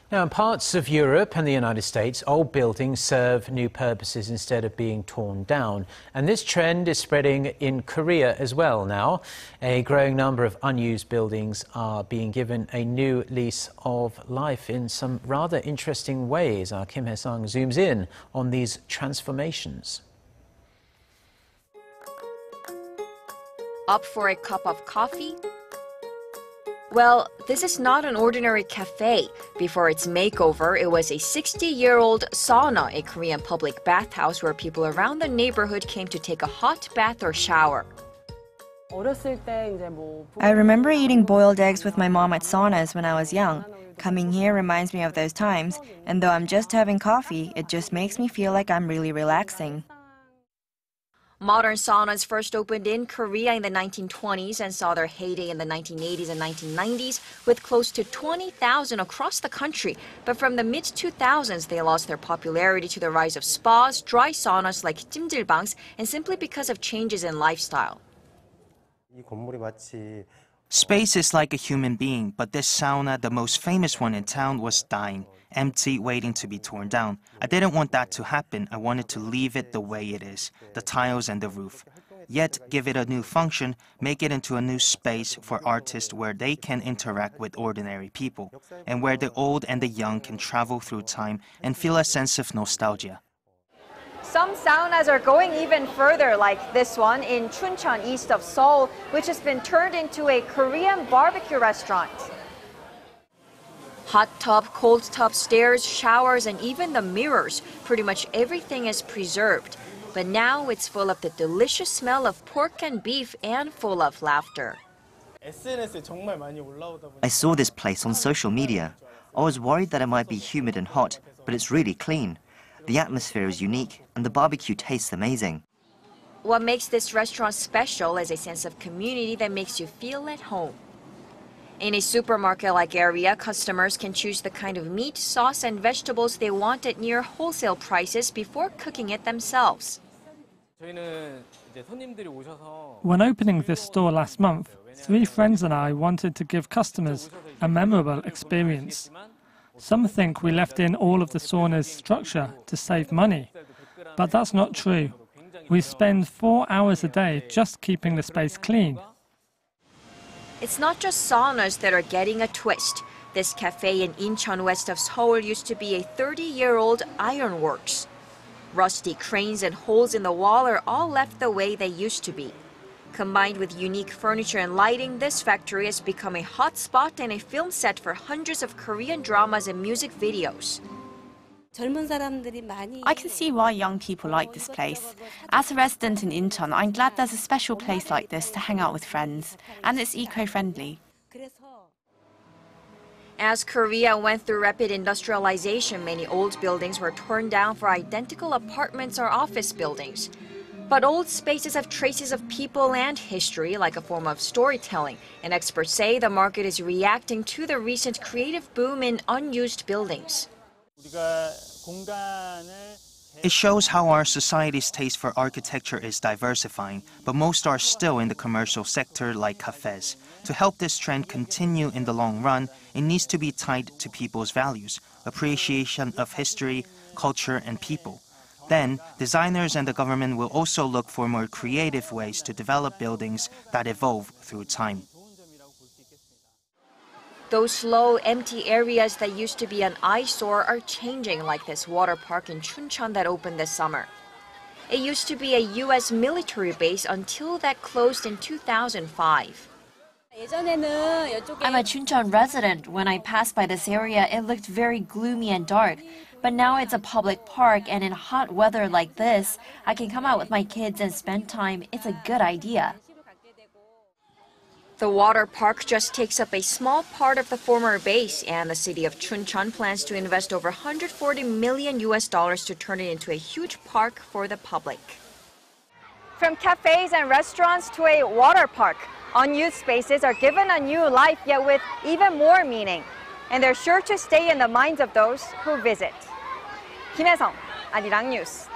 Now, in parts of Europe and the United States, old buildings serve new purposes instead of being torn down. And this trend is spreading in Korea as well now. A growing number of unused buildings are being given a new lease of life in some rather interesting ways. Our Kim Hye-sung zooms in on these transformations. Up for a cup of coffee? Well, this is not an ordinary cafe. Before its makeover, it was a 60-year-old sauna, a Korean public bathhouse where people around the neighborhood came to take a hot bath or shower. I remember eating boiled eggs with my mom at saunas when I was young. Coming here reminds me of those times, and though I'm just having coffee, it just makes me feel like I'm really relaxing. Modern saunas first opened in Korea in the 1920s and saw their heyday in the 1980s and 1990s with close to 20,000 across the country. But from the mid-2000s, they lost their popularity to the rise of spas, dry saunas like jimjilbangs, and simply because of changes in lifestyle. Space is like a human being, but this sauna, the most famous one in town, was dying, empty, waiting to be torn down. I didn't want that to happen. I wanted to leave it the way it is, the tiles and the roof. Yet give it a new function, make it into a new space for artists where they can interact with ordinary people, and where the old and the young can travel through time and feel a sense of nostalgia. Some saunas are going even further, like this one in Chuncheon, east of Seoul, which has been turned into a Korean barbecue restaurant. Hot tub, cold tub, stairs, showers, and even the mirrors. Pretty much everything is preserved. But now it's full of the delicious smell of pork and beef and full of laughter. I saw this place on social media. I was worried that it might be humid and hot, but it's really clean. The atmosphere is unique, and the barbecue tastes amazing. What makes this restaurant special is a sense of community that makes you feel at home. In a supermarket-like area, customers can choose the kind of meat, sauce, and vegetables they want at near wholesale prices before cooking it themselves. When opening this store last month, 3 friends and I wanted to give customers a memorable experience. Some think we left in all of the sauna's structure to save money, but that's not true. We spend 4 hours a day just keeping the space clean. It's not just saunas that are getting a twist. This cafe in Incheon, west of Seoul, used to be a 30-year-old ironworks. Rusty cranes and holes in the wall are all left the way they used to be. Combined with unique furniture and lighting, this factory has become a hot spot and a film set for hundreds of Korean dramas and music videos. I can see why young people like this place. As a resident in Incheon, I'm glad there's a special place like this to hang out with friends, and it's eco-friendly. As Korea went through rapid industrialization, many old buildings were torn down for identical apartments or office buildings. But old spaces have traces of people and history, like a form of storytelling, and experts say the market is reacting to the recent creative boom in unused buildings. It shows how our society's taste for architecture is diversifying, but most are still in the commercial sector like cafes. To help this trend continue in the long run, it needs to be tied to people's values, appreciation of history, culture, and people. Then, designers and the government will also look for more creative ways to develop buildings that evolve through time. Those low, empty areas that used to be an eyesore are changing, like this water park in Chuncheon that opened this summer. It used to be a U.S. military base until that closed in 2005. I'm a Chuncheon resident. When I passed by this area, it looked very gloomy and dark. But now it's a public park, and in hot weather like this, I can come out with my kids and spend time. It's a good idea. The water park just takes up a small part of the former base, and the city of Chuncheon plans to invest over $140 million to turn it into a huge park for the public. From cafes and restaurants to a water park, unused spaces are given a new life, yet with even more meaning. And they're sure to stay in the minds of those who visit. Kim Hye-sung, Arirang News.